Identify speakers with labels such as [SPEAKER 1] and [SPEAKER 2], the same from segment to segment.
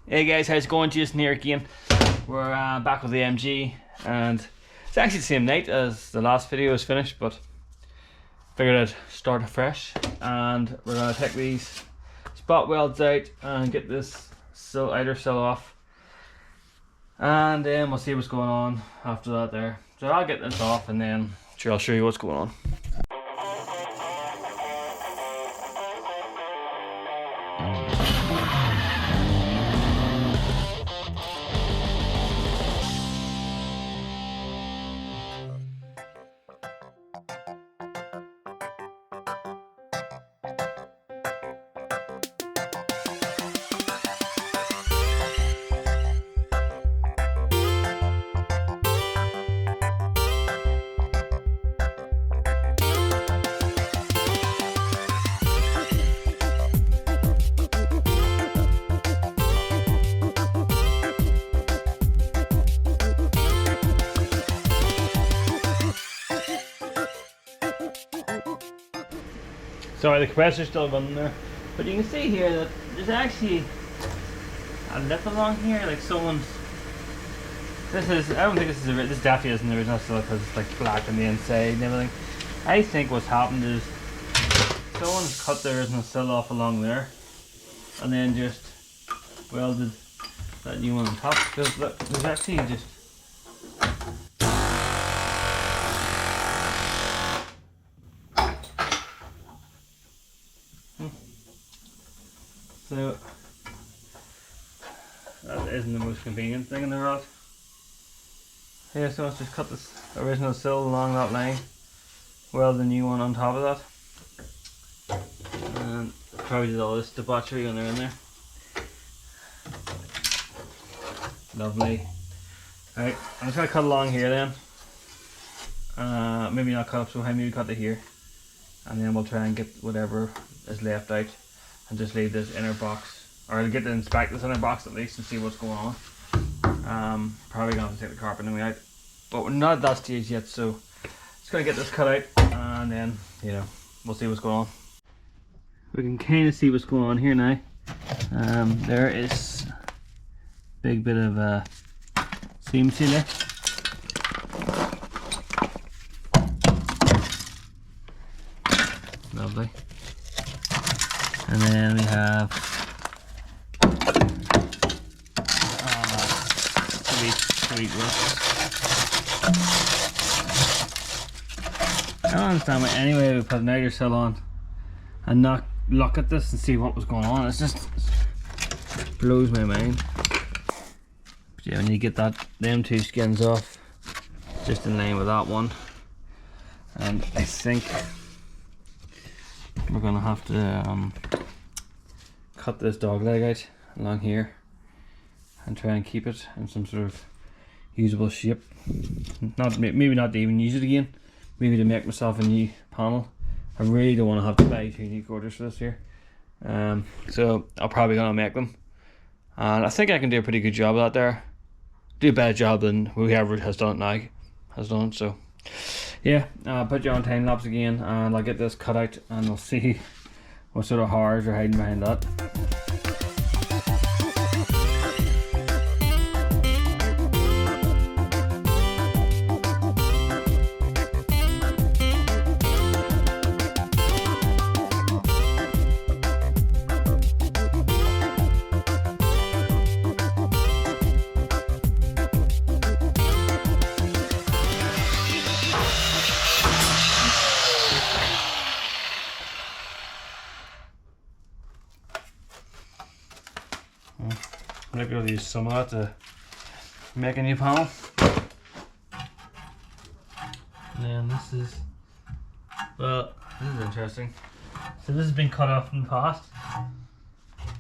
[SPEAKER 1] Hey guys, how's it going? Jason here again. We're back with the MG, and it's actually the same night as the last video was finished, but figured I'd start afresh. And we're gonna take these spot welds out and get this outer sill off, and then we'll see what's going on after that there. So I'll get this off and then sure I'll show you what's going on. Sorry, the compressor's still running there, but you can see here that there's actually a lip along here, like someone's. This is, I don't think this is this definitely isn't the original sill because it's like black on the inside and everything. I think what's happened is someone's cut the original sill off along there and then just welded that new one on top. Because look, there's actually just. So that isn't the most convenient thing in the world. Yeah, so let's just cut this original sill along that line, weld the new one on top of that, and probably did all this debauchery when they're in there. Lovely. Alright, I'm just going to cut along here then. Maybe not cut up so high, maybe cut it here, and then we'll try and get whatever is left out and just leave this inner box, or I'll get to inspect this inner box at least and see what's going on. Probably gonna have to take the carpeting out, but we're not at that stage yet, so just gonna get this cut out and then, you know, we'll see what's going on. We can kind of see what's going on here now. There is a big bit of seam sealer. Lovely. And then we have sweet rust. I don't understand why anyway we put an outer sill on and not look at this and see what was going on. It just blows my mind. But yeah, when you get them two skins off, just in line with that one, and I think we're gonna have to cut this dog leg out along here and try and keep it in some sort of usable shape. Maybe not to even use it again, maybe to make myself a new panel. I really don't want to have to buy 2 new quarters for this here, so I'm probably gonna make them, and I think I can do a pretty good job of that there. Do a better job than whoever has done it now has done. So yeah, put you on time lapse again and I'll get this cut out and we'll see what sort of horrors are hiding behind that. Maybe I'll use some of that to make a new panel. And then this is, well, this is interesting. So this has been cut off in the past,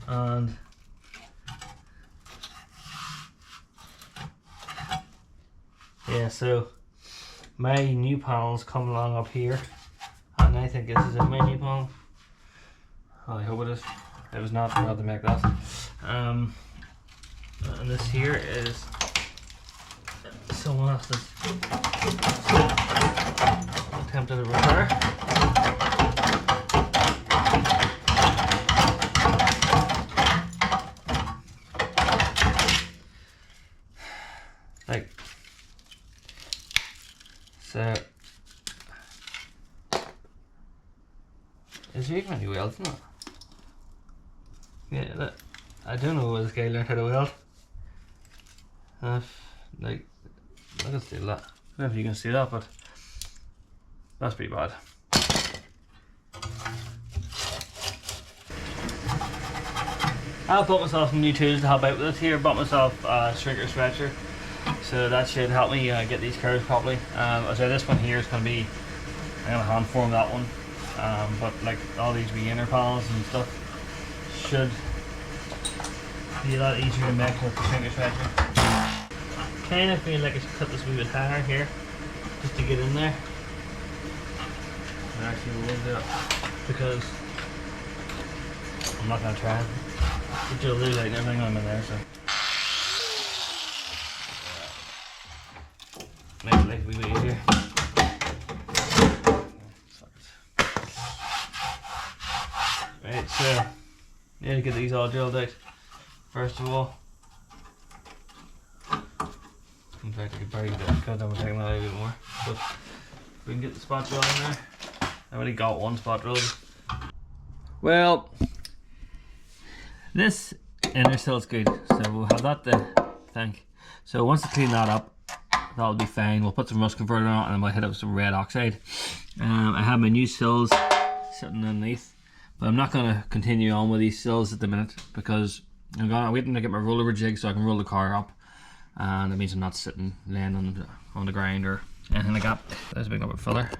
[SPEAKER 1] and yeah, so my new panels come along up here, and I think this is my new panel. Well, I hope it is. If it was not, I'll have to make that. And this here is someone else that's attempted to repair. So, is there even any welds in it? Yeah, look, I don't know where this guy learned how to weld. Like, I can see that. I don't know if you can see that, but that's pretty bad. I bought myself some new tools to help out with this here. Bought myself a shrinker stretcher, so that should help me get these curves properly. So this one here is going to be, I'm going to hand form that one, but like all these wee inner panels and stuff should be a lot easier to make with the shrinker stretcher. Kind of feel like I should cut this a wee bit higher here, just to get in there. And actually we will do it, because I'm not going to try it. But you'll do like everything I'm in there, so. Make it like a wee bit easier. Right, so need to get these all drilled out first of all. In fact, I could probably cut them and take them out a bit more. But if we can get the spot drill in there. I've only got one spot drilled. Well, this inner sill is good, so we'll have that to thank. So once I clean that up, that'll be fine. We'll put some rust converter on it and we'll hit up with some red oxide. I have my new sills sitting underneath, but I'm not going to continue on with these sills at the minute because I'm waiting to get my roller jig so I can roll the car up, and that means I'm not sitting laying on the ground or anything like that. There's a big number filler,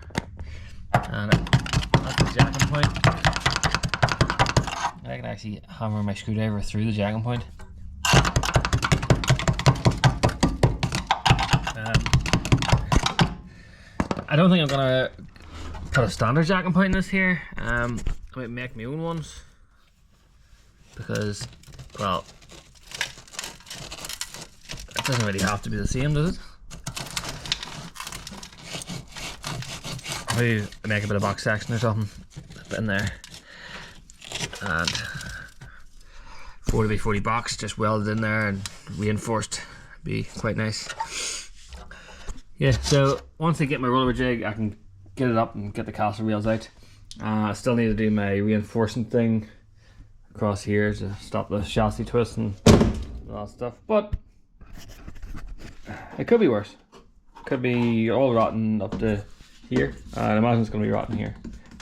[SPEAKER 1] and that's the jacking point. I can actually hammer my screwdriver through the jacking point. I don't think I'm gonna put a standard jacking point in this here. I might make my own ones because, well, it doesn't really have to be the same, does it? Maybe make a bit of box section or something in there, and 40x40 box just welded in there and reinforced. Be quite nice. Yeah, so once I get my roller jig, I can get it up and get the caster wheels out. I still need to do my reinforcing thing across here to stop the chassis twist and all that stuff, but it could be worse. Could be all rotten up to here. I imagine it's going to be rotten here,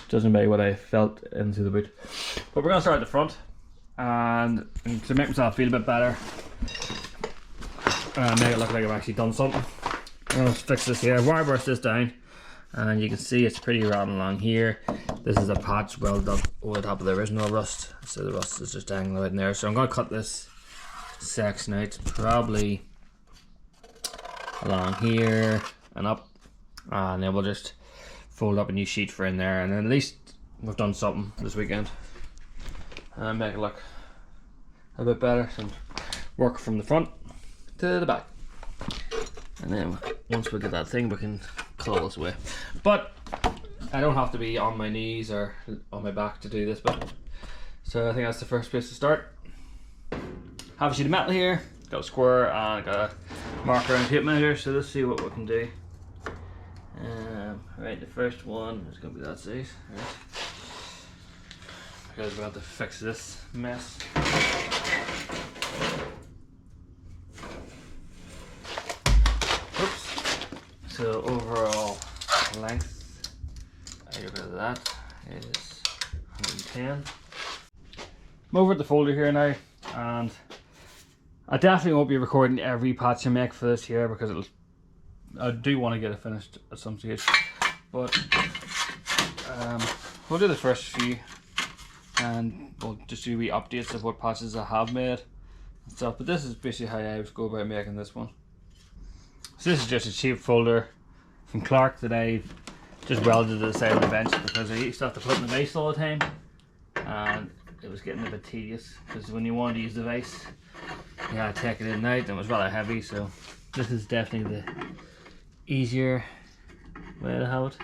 [SPEAKER 1] judging by what I felt into the boot. But we're going to start at the front, and to make myself feel a bit better, make it look like I've actually done something, I'm going to fix this here. I've wire burst this down, and you can see it's pretty rotten along here. This is a patch welded up over the top of the original rust, so the rust is just dangling out in there. So I'm going to cut this section out, probably along here and up, and then we'll just fold up a new sheet for in there, and then at least we've done something this weekend and make it look a bit better and work from the front to the back. And then once we get that thing, we can claw this away. But I don't have to be on my knees or on my back to do this bit, so I think that's the first place to start. Have a sheet of metal here, got a square and got a marker and tape measure, so let's see what we can do. Right, the first one is going to be that size, right? Because we have to fix this mess. Oops. So overall length, I get rid of that, is 110. I'm over at the folder here now, and I definitely won't be recording every patch I make for this here because I do want to get it finished at some stage. But we'll do the first few, and we'll just do wee updates of what patches I have made and stuff. But this is basically how I would go about making this one. So this is just a cheap folder from Clark that I just welded to the side of the bench because I used to have to put it in the vise all the time, and it was getting a bit tedious because when you wanted to use the vise, you had to take it in and out, and it was rather heavy. So this is definitely the easier way to have it.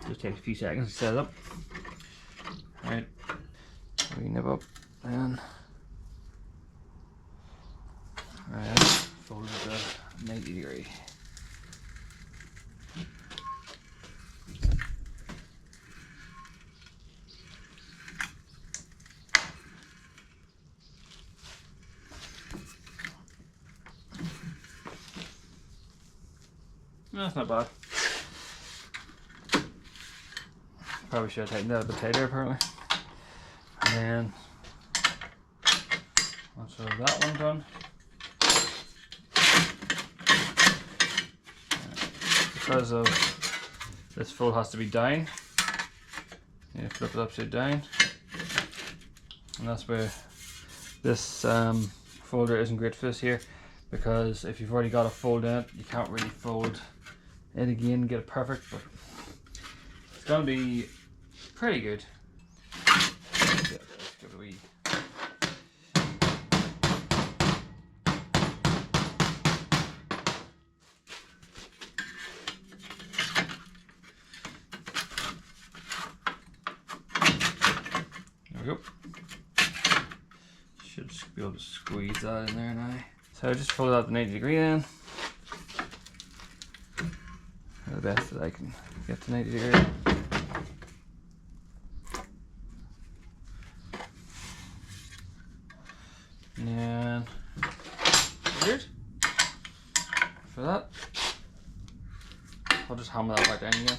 [SPEAKER 1] Just takes a few seconds to set it up. Alright, we nib up and alright, fold it 90 degree. That's not bad. Probably should have tightened that a bit tighter apparently. And then once that one done, because of this fold has to be down, you flip it upside down, and that's where this folder isn't great for this here, because if you've already got a fold in it, you can't really fold it again and get it perfect, but it's gonna be pretty good. Let's give it a wee. There we go. Should be able to squeeze that in there now. So I just fold out the 90 degree then. The best that I can get to 90 degree. And then good. For that, I'll just hammer that back down again.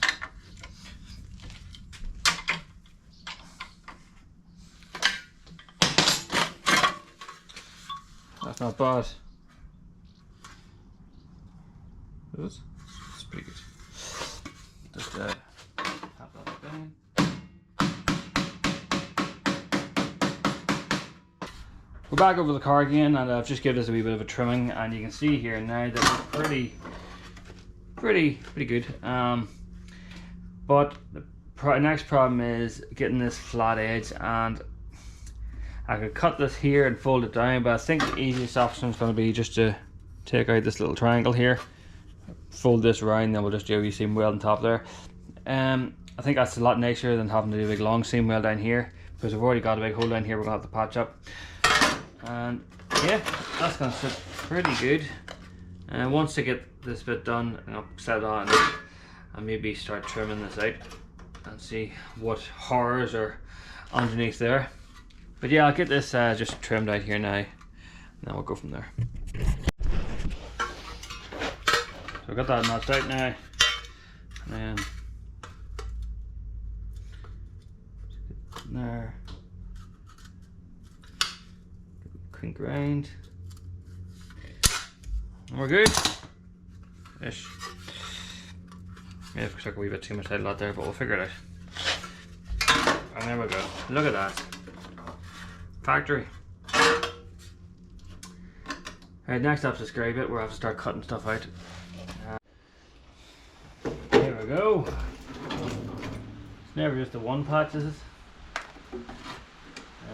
[SPEAKER 1] That's not bad. It's pretty good. Just tap that down. We're back over the car again, and I've just given this a wee bit of a trimming, and you can see here now that it's pretty good. But the next problem is getting this flat edge, and I could cut this here and fold it down, but I think the easiest option is going to be just to take out this little triangle here, fold this around, then we'll just do a wee seam weld on top there. I think that's a lot nicer than having to do a big long seam weld down here, because we've already got a big hole down here we're going to have to patch up. And yeah, that's going to sit pretty good. And once I get this bit done, I'll set it on and maybe start trimming this out and see what horrors are underneath there. But yeah, I'll get this just trimmed out here now, and then we'll go from there. So I've got that notched out now, and then there, crank around, and we're good. Ish. Yeah, it took a wee bit too much out of that there, but we'll figure it out. And there we go. Look at that. Factory. Alright, next up's the scrape bit where I have to start cutting stuff out. There we go. It's never just the one patch, is it?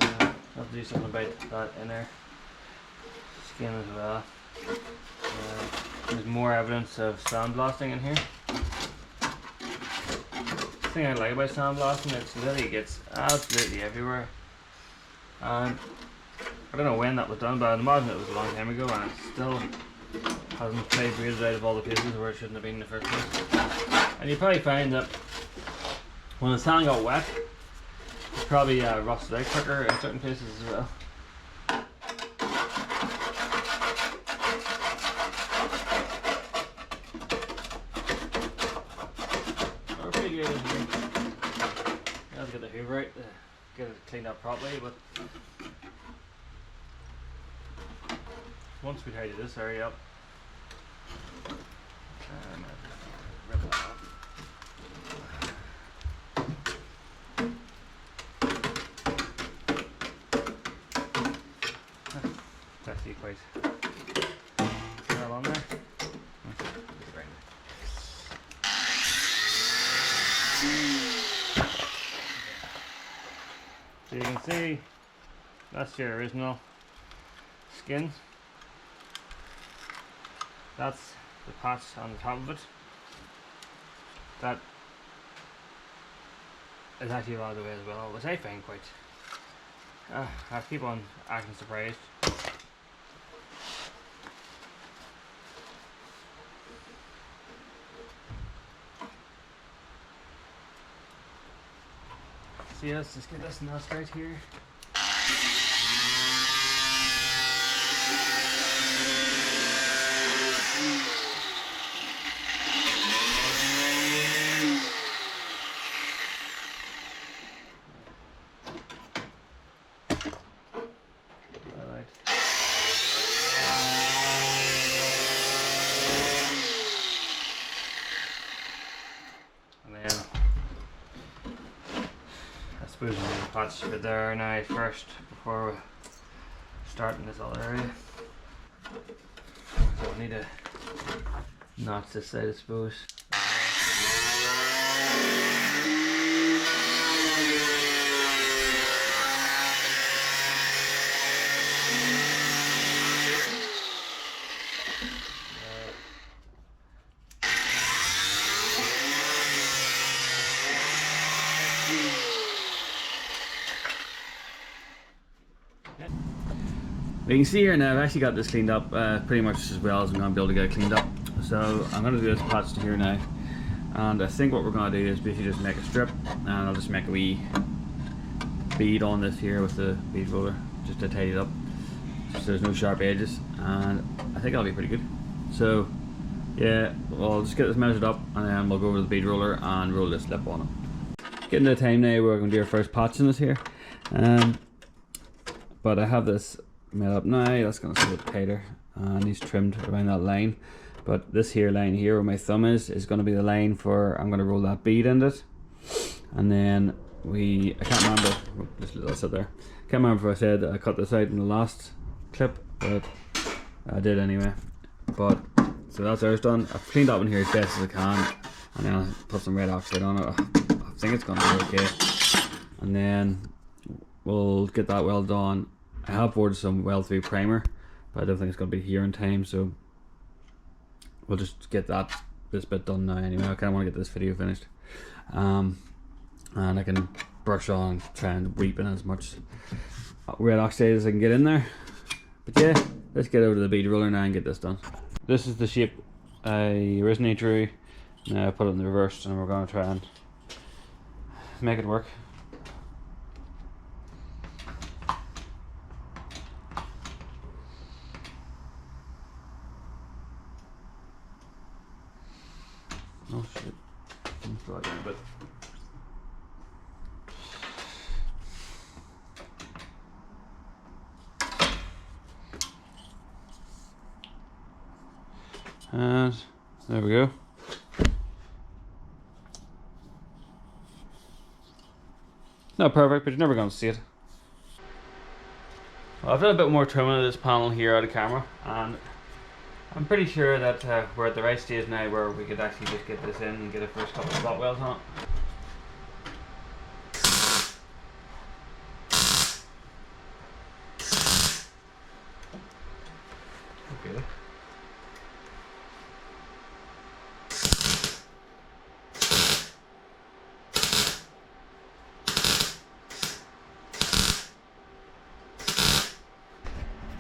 [SPEAKER 1] I have to do something about that inner skin as well. There's more evidence of sandblasting in here. The thing I like about sandblasting is it literally gets absolutely everywhere. And I don't know when that was done, but I'd imagine it was a long time ago, and it still hasn't vibrated out of all the places where it shouldn't have been in the first place. And you probably find that when the sand got wet, it's probably rusted out quicker in certain places as well. We're pretty good in here. You have to get the hoover out to get it cleaned up properly, but once we tidy this area up, rip that off. It's actually quite well on there. So you can see that's your original skin. That's the patch on the top of it. That is actually a lot of the way as well, which I find quite. I keep on acting surprised. So yeah, let's just get this nut straight here. Alright. And then I suppose we need to patch it there now first before we start in this other area. So I need to notch this side, I suppose. You can see here now I've actually got this cleaned up pretty much as well as I'm going to be able to get it cleaned up. So I'm going to do this patch to here now, and I think what we're going to do is basically just make a strip, and I'll just make a wee bead on this here with the bead roller just to tidy it up so there's no sharp edges, and I think that'll be pretty good. So yeah, we'll just get this measured up and then we'll go over the bead roller and roll this lip on it. Getting to the time now we're going to do our first patch in this here, but I have this made up now. That's going to sit a bit tighter and he's trimmed around that line, but this here line here where my thumb is going to be the line for I'm going to roll that bead in it. And then I can't remember, just let that sit there. Can't remember if I said I cut this out in the last clip, but I did anyway. But so that's ours done. I've cleaned that one here as best as I can, and then I'll put some red oxide on it. I think it's going to be okay, and then we'll get that weld done. I have ordered some weld through primer, but I don't think it's going to be here in time, so we'll just get this bit done now anyway. I kind of want to get this video finished, and I can brush on, try and reap in as much red oxide as I can get in there. But yeah, let's get over to the bead roller now and get this done. This is the shape I originally drew. Now I put it in the reverse, and we're going to try and make it work. Oh shit, I'm slowing down a bit. And there we go. Not perfect, but you're never going to see it. Well, I've done a bit more trimming of this panel here out of camera, and I'm pretty sure that we're at the right stage now where we could actually just get this in and get a first couple of slot welds on it. Okay.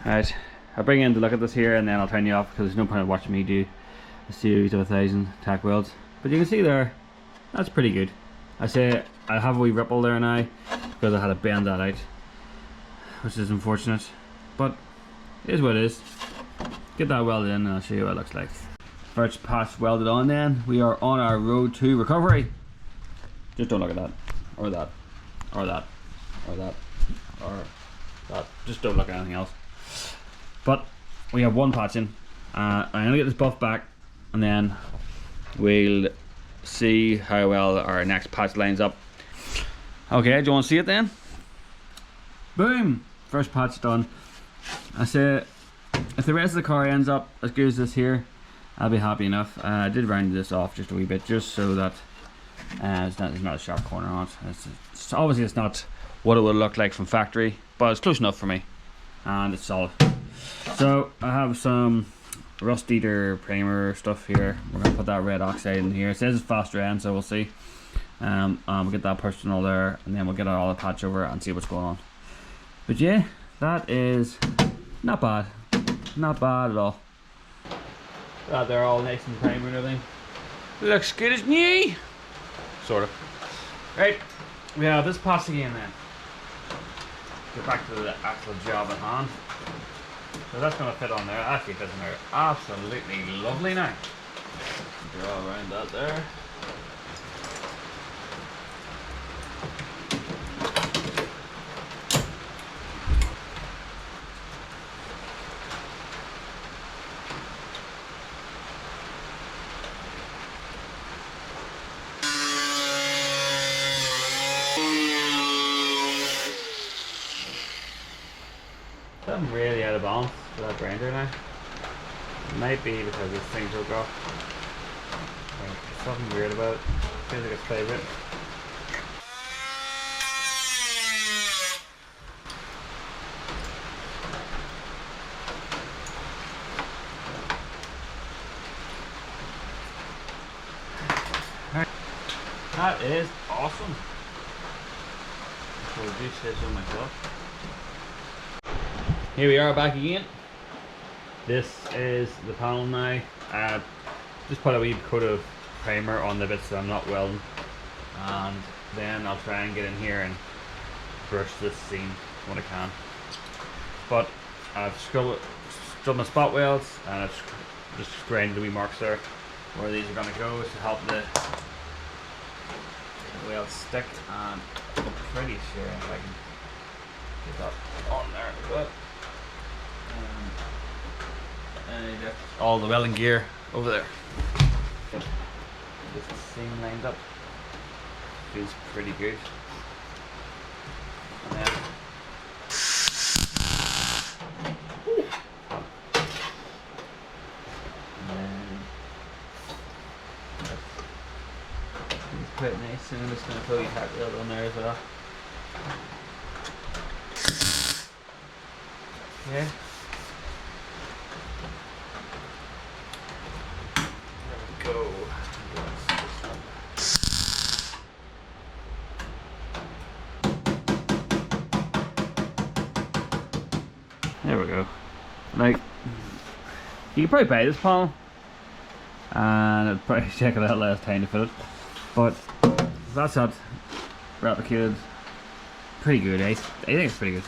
[SPEAKER 1] Alright, I'll bring in to look at this here and then I'll turn you off because there's no point in watching me do a series of 1,000 tack welds. But you can see there, that's pretty good. I say I have a wee ripple there now because I had to bend that out, which is unfortunate, but it is what it is. Get that welded in and I'll show you what it looks like. First patch welded on, then we are on our road to recovery. Just don't look at that, or that, or that, or that, or that. Just don't look at anything else. But we have one patch in. I'm gonna get this buff back, and then we'll see how well our next patch lines up. Okay, do you want to see it then? Boom! First patch done. I say, if the rest of the car ends up as good as this here, I'll be happy enough. I did round this off just a wee bit, just so that there's not a sharp corner on it. It's obviously it's not what it would look like from factory, but it's close enough for me, and it's solid. So I have some rust eater primer stuff here. We're gonna put that red oxide in here. It says it's fast red, so we'll see. We'll get that pushed in all there, and then we'll get all the patch over and see what's going on. But yeah, that is not bad. Not bad at all. They're all nice and primer and everything. Looks good as new. Sort of. Right, we have this pass again then. Get back to the actual job at hand. So that's going to fit on there. Actually fits in there absolutely lovely now. Draw around that there. I'm really out of balance for that grinder now. It might be because this thing broke off. There's something weird about it. Feels like it's favourite. Alright. That is awesome. I do say so myself. Here we are back again. This is the panel now. Just put a wee coat of primer on the bits that I'm not welding, and then I'll try and get in here and brush this seam when I can. But I've done my spot welds, and I've just grinded the wee marks there where these are going to go to help the welds stick, and I'm pretty sure if I can get that on there. But all the welding gear over there. Get this seam lined up. Feels pretty good. And then it's quite nice, and I'm just going to throw your hat weld on there as well. Yeah. Go. There we go. Like, you could probably buy this panel, and I'd probably check it out last time to fit it. But that's not replicated. Pretty good, I think it's pretty good.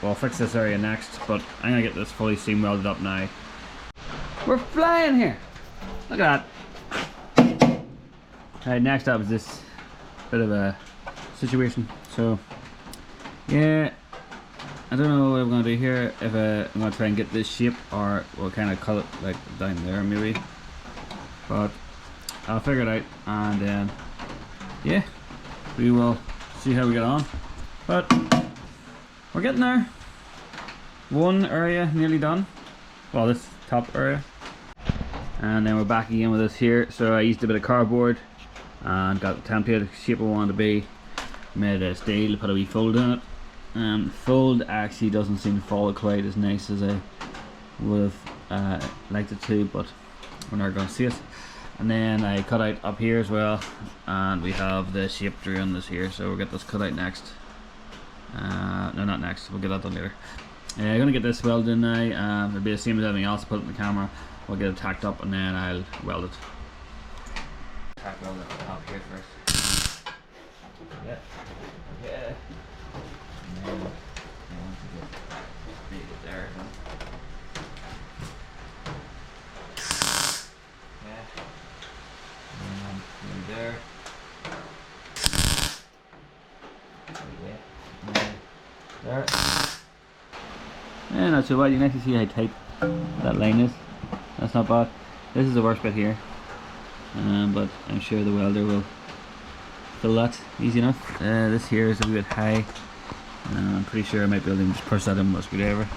[SPEAKER 1] We'll fix this area next, but I'm gonna get this fully seam welded up now. We're flying here! Look at that! Alright, next up is this bit of a situation. So, yeah, I don't know what I'm gonna do here. If I'm gonna try and get this shape, or we'll kind of cut it like down there maybe. But I'll figure it out, and then, yeah, we will see how we get on. But we're getting there. One area nearly done. Well, this top area. And then we're back again with this here. So I used a bit of cardboard and got the template shape I wanted to be. Made a steel, put a wee fold in it. And fold actually doesn't seem to follow quite as nice as I would have liked it to, but we're not going to see it. And then I cut out up here as well, and we have the shape drew on this here, so we'll get this cut out next. No, not next, we'll get that done later. I'm going to get this welded in now. It'll be the same as everything else, put it in the camera, we'll get it tacked up, and then I'll weld it. Tack weld it up here first. Yeah. Yeah. And then once you get it there. Yeah. And then there. Yeah. And then there. Yeah, not so bad. You can actually see how tight that line is. That's not bad. This is the worst bit here, but I'm sure the welder will fill that easy enough. This here is a bit high. I'm pretty sure I might be able to just push that in with a screwdriver.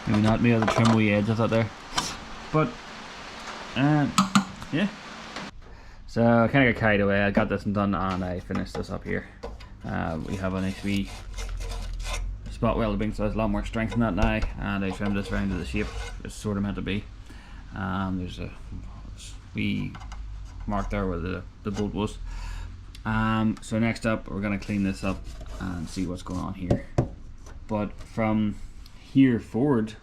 [SPEAKER 1] Maybe not. Maybe I'll trim away the edge of that there. But yeah. So I kind of got carried away. I got this one done, and I finished this up here. We have a nice wee spot welding, so there's a lot more strength in that now, and I trimmed this round to the shape it's sort of meant to be. There's a wee mark there where the bolt was. So next up we're going to clean this up and see what's going on here. But from here forward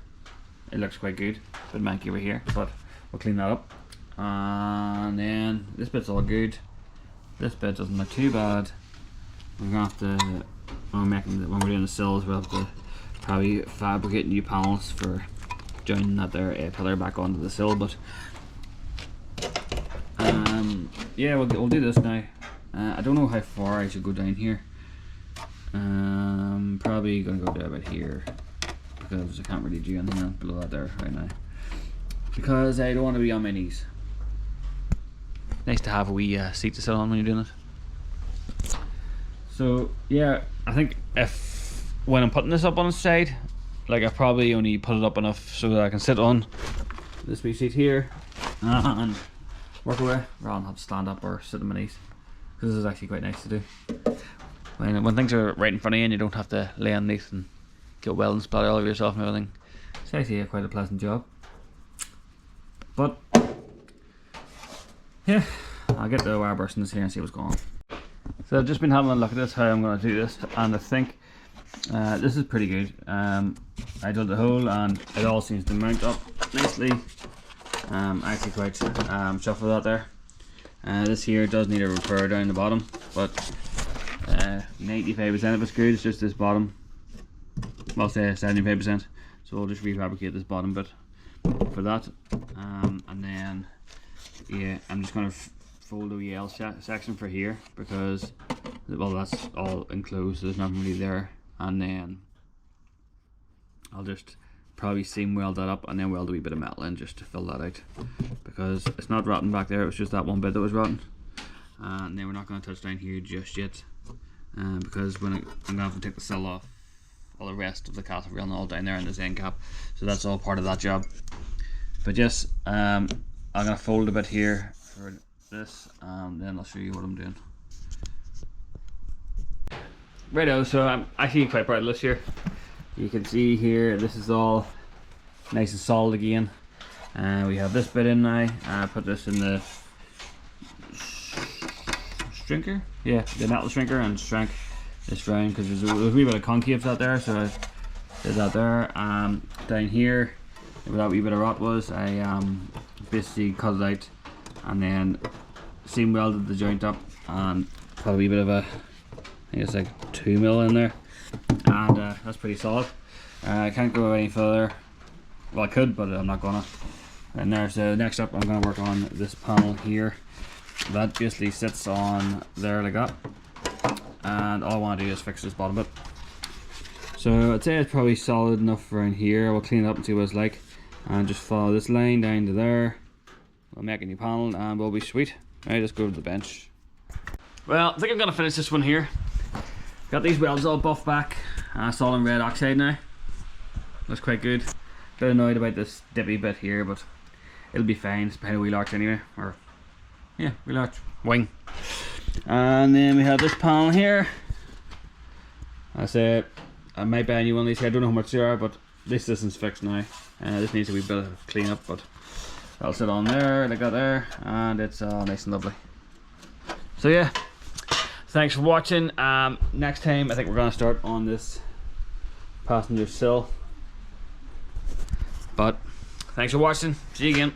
[SPEAKER 1] it looks quite good. A bit manky over here, but we'll clean that up. And then this bit's all good, this bit doesn't look too bad. We're gonna have to, when we're doing the sills, we'll have to probably fabricate new panels for joining that there pillar back onto the sill. But yeah, we'll do this now. I don't know how far I should go down here. Probably gonna go down about here because I can't really do anything else below that there right now, because I don't want to be on my knees. Nice to have a wee seat to sit on when you're doing it. So yeah, I think if when I'm putting this up on its side, like I probably only put it up enough so that I can sit on this wee seat here and work away rather than have to stand up or sit on my knees, because this is actually quite nice to do. When things are right in front of you and you don't have to lay underneath and get welding splatter all over yourself and everything, it's actually quite a pleasant job. But yeah, I'll get the wire burst in this here and see what's going on. So I've just been having a look at this, how I'm going to do this, and I think this is pretty good. I drilled the hole and it all seems to mount up nicely. Actually quite chuffed with that there. This here does need a repair down the bottom, but 95% of it's good. It's just this bottom, I'll say 75%. So we'll just refabricate this bottom bit for that, and then yeah, I'm just going to fold the L section for here, because well, that's all enclosed, so there's nothing really there. And then I'll just probably seam weld that up and then weld a wee bit of metal in just to fill that out, because it's not rotten back there, it was just that one bit that was rotten. And then we're not going to touch down here just yet, because when I'm going to have to take the sill off, all the rest of the castle rail and all down there in this end cap, so that's all part of that job. But yes, I'm going to fold a bit here for this, and then I'll show you what I'm doing. Righto, so I'm actually quite proud of this here. You can see here, this is all nice and solid again. We have this bit in now. I put this in the shrinker, yeah, the metal shrinker, and shrank this round because there's a wee bit of concave out there, so I did that there. Down here, where that wee bit of rot was, I basically cut it out and then seam welded the joint up and put a wee bit of a, I think it's like 2 mil in there, and that's pretty solid. I can't go any further. Well, I could, but I'm not gonna. And there. So next up, I'm gonna work on this panel here. That basically sits on there like that, and all I want to do is fix this bottom bit. So I'd say it's probably solid enough around here. We'll clean it up and see what it's like, and just follow this line down to there. We'll make a new panel and we'll be sweet. Right, let's go to the bench. Well, I think I'm gonna finish this one here. Got these welds all buffed back. It's all in red oxide now. Looks quite good. Bit annoyed about this dippy bit here, but it'll be fine. It's behind a wheel arch anyway, or yeah, wheel arch wing. And then we have this panel here. I said I might buy a new one of these here. I don't know how much they are, but this isn't fixed now. This needs a wee bit of clean up, but that'll sit on there like that there, and it's nice and lovely. So yeah, thanks for watching. Next time I think we're gonna start on this passenger sill. But thanks for watching. See you again.